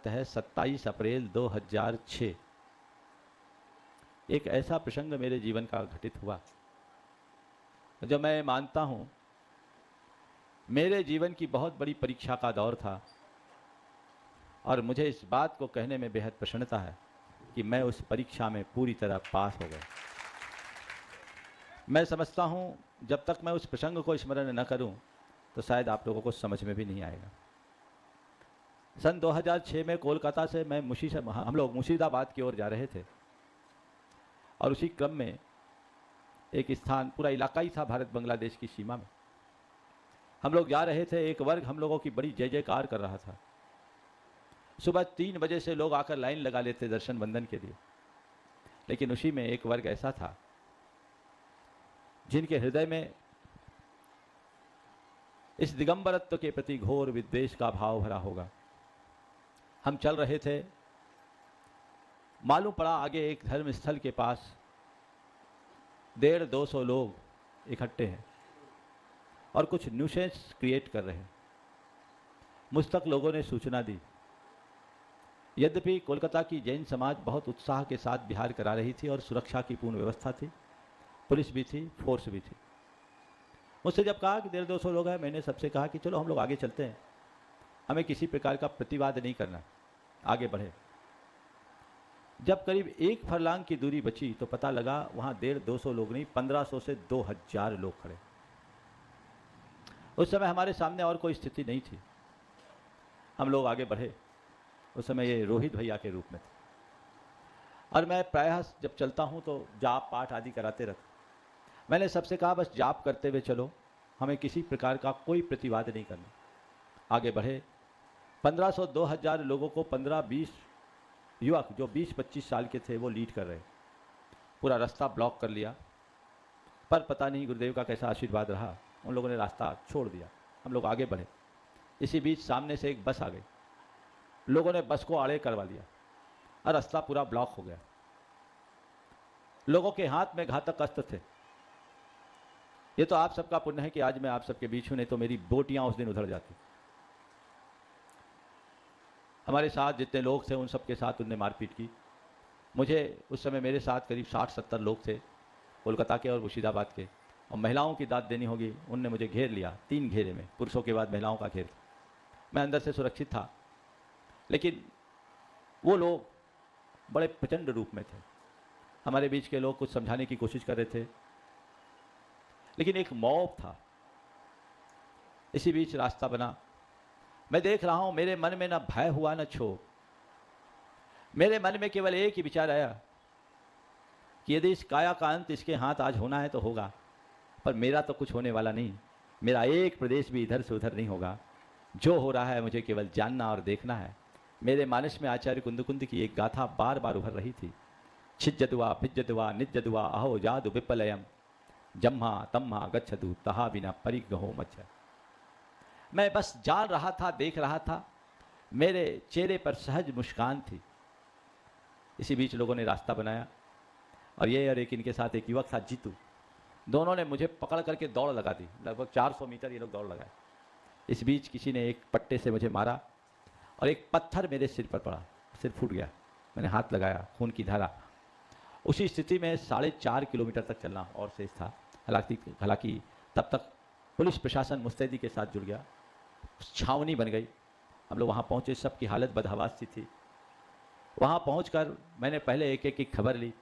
तारीख है 27 अप्रैल 2006। एक ऐसा प्रसंग मेरे जीवन का घटित हुआ जो मैं मानता हूँ मेरे जीवन की बहुत बड़ी परीक्षा का दौर था, और मुझे इस बात को कहने में बेहद प्रसन्नता है कि मैं उस परीक्षा में पूरी तरह पास हो गया। मैं समझता हूँ जब तक मैं उस प्रसंग को स्मरण न करूँ तो शायद आप लोगों को समझ में भी नहीं आएगा। सन 2006 में कोलकाता से हम लोग मुर्शिदाबाद की ओर जा रहे थे, और उसी क्रम में एक स्थान, पूरा इलाका ही था भारत बांग्लादेश की सीमा में, हम लोग जा रहे थे। एक वर्ग हम लोगों की बड़ी जय जयकार कर रहा था। सुबह 3 बजे से लोग आकर लाइन लगा लेते दर्शन वंदन के लिए, लेकिन उसी में एक वर्ग ऐसा था जिनके हृदय में इस दिगंबरत्व के प्रति घोर विद्वेष का भाव भरा होगा। हम चल रहे थे, मालूम पड़ा आगे एक धर्म स्थल के पास 150-200 लोग इकट्ठे हैं और कुछ न्यूसेंस क्रिएट कर रहे हैं। मुझ तक लोगों ने सूचना दी। यद्यपि कोलकाता की जैन समाज बहुत उत्साह के साथ विहार करा रही थी और सुरक्षा की पूर्ण व्यवस्था थी, पुलिस भी थी, फोर्स भी थी। मुझसे जब कहा कि 150-200 लोग हैं, मैंने सबसे कहा कि चलो हम लोग आगे चलते हैं, हमें किसी प्रकार का प्रतिवाद नहीं करना, आगे बढ़े। जब करीब 1 फरलांग की दूरी बची तो पता लगा वहाँ 150-200 लोग नहीं, 1500 से 2000 लोग खड़े। उस समय हमारे सामने और कोई स्थिति नहीं थी। हम लोग आगे बढ़े। उस समय ये रोहित भैया के रूप में थे, और मैं प्रायः जब चलता हूँ तो जाप पाठ आदि कराते रहता। मैंने सबसे कहा बस जाप करते हुए चलो, हमें किसी प्रकार का कोई प्रतिवाद नहीं करना। आगे बढ़े। 1500-2000 लोगों को 15-20 युवक जो 20-25 साल के थे वो लीड कर रहे। पूरा रास्ता ब्लॉक कर लिया, पर पता नहीं गुरुदेव का कैसा आशीर्वाद रहा, उन लोगों ने रास्ता छोड़ दिया। हम लोग आगे बढ़े। इसी बीच सामने से एक बस आ गई। लोगों ने बस को आड़े करवा लिया और रास्ता पूरा ब्लॉक हो गया। लोगों के हाथ में घातक अस्त्र थे। ये तो आप सबका पुण्य है कि आज मैं आप सबके बीच हूं, नहीं तो मेरी बोटियां उस दिन उधड़ जाती। हमारे साथ जितने लोग थे उन सबके साथ उनने मारपीट की। मुझे उस समय मेरे साथ करीब 60-70 लोग थे, कोलकाता के और मुर्शिदाबाद के, और महिलाओं की दाद देनी होगी, उनने मुझे घेर लिया 3 घेरे में, पुरुषों के बाद महिलाओं का घेर। मैं अंदर से सुरक्षित था, लेकिन वो लोग बड़े प्रचंड रूप में थे। हमारे बीच के लोग कुछ समझाने की कोशिश कर रहे थे, लेकिन एक मॉब था। इसी बीच रास्ता बना। मैं देख रहा हूं मेरे मन में न भय हुआ न क्षोभ। मेरे मन में केवल एक ही विचार आया कि यदि इस काया का अंत इसके हाथ आज होना है तो होगा, पर मेरा तो कुछ होने वाला नहीं। मेरा एक प्रदेश भी इधर से उधर नहीं होगा। जो हो रहा है मुझे केवल जानना और देखना है। मेरे मानस में आचार्य कुंद की एक गाथा बार बार उभर रही थी। छिज्जदुआ भिज्जदुआ निज्जदुआ अहो जादु विपलयम जम्हा तम्हा गच्छदु तहा बिना परिग्रहो मच्छ। मैं बस जान रहा था, देख रहा था, मेरे चेहरे पर सहज मुस्कान थी। इसी बीच लोगों ने रास्ता बनाया, और ये और एक इनके साथ एक युवक था जीतू, दोनों ने मुझे पकड़ करके दौड़ लगा दी। लगभग 400 मीटर ये लोग दौड़ लगाए। इस बीच किसी ने एक पट्टे से मुझे मारा और एक पत्थर मेरे सिर पर पड़ा, सिर फूट गया। मैंने हाथ लगाया, खून की धारा। उसी स्थिति में 4.5 किलोमीटर तक चलना और शेष था। हालांकि तब तक पुलिस प्रशासन मुस्तैदी के साथ जुड़ गया, छावनी बन गई। हम लोग वहाँ पहुँचे, सबकी हालत बदहवास सी थी। वहाँ पहुँचकर मैंने पहले एक एक की खबर ली,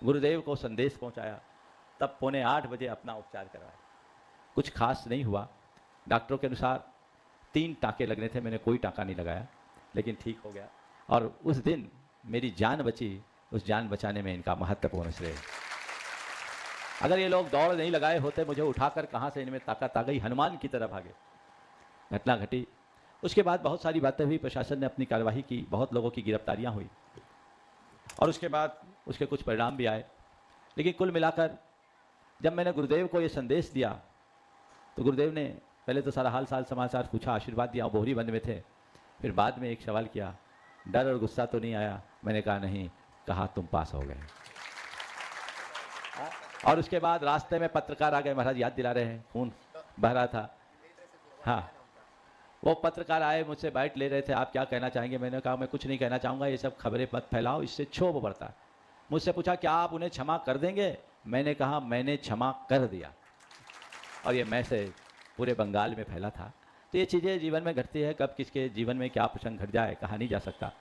गुरुदेव को संदेश पहुँचाया, तब 7:45 बजे अपना उपचार करवाया। कुछ खास नहीं हुआ। डॉक्टरों के अनुसार 3 टाँके लगने थे, मैंने कोई टाँका नहीं लगाया, लेकिन ठीक हो गया। और उस दिन मेरी जान बची। उस जान बचाने में इनका महत्वपूर्ण श्रेय। अगर ये लोग दौड़ नहीं लगाए होते, मुझे उठाकर कहाँ से इनमें ताकत आ गई, हनुमान की तरह भागे। घटना घटी। उसके बाद बहुत सारी बातें हुई, प्रशासन ने अपनी कार्यवाही की, बहुत लोगों की गिरफ्तारियां हुई, और उसके बाद उसके कुछ परिणाम भी आए। लेकिन कुल मिलाकर जब मैंने गुरुदेव को ये संदेश दिया तो गुरुदेव ने पहले तो सारा हाल साल समाचार पूछा, आशीर्वाद दिया, बोहरी बंद में थे। फिर बाद में एक सवाल किया, डर और गुस्सा तो नहीं आया? मैंने कहा नहीं। कहा तुम पास हो गए। और उसके बाद रास्ते में पत्रकार आ गए, महाराज याद दिला रहे हैं, खून बह रहा था। हाँ, वो पत्रकार आए, मुझसे बाइट ले रहे थे, आप क्या कहना चाहेंगे? मैंने कहा मैं कुछ नहीं कहना चाहूँगा, ये सब खबरें मत फैलाओ, इससे क्षोभ बढ़ता है। मुझसे पूछा क्या आप उन्हें क्षमा कर देंगे? मैंने कहा मैंने क्षमा कर दिया। और ये मैसेज पूरे बंगाल में फैला था। तो ये चीज़ें जीवन में घटती है, कब किसके जीवन में क्या प्रसंग घट जाए कहा नहीं जा सकता।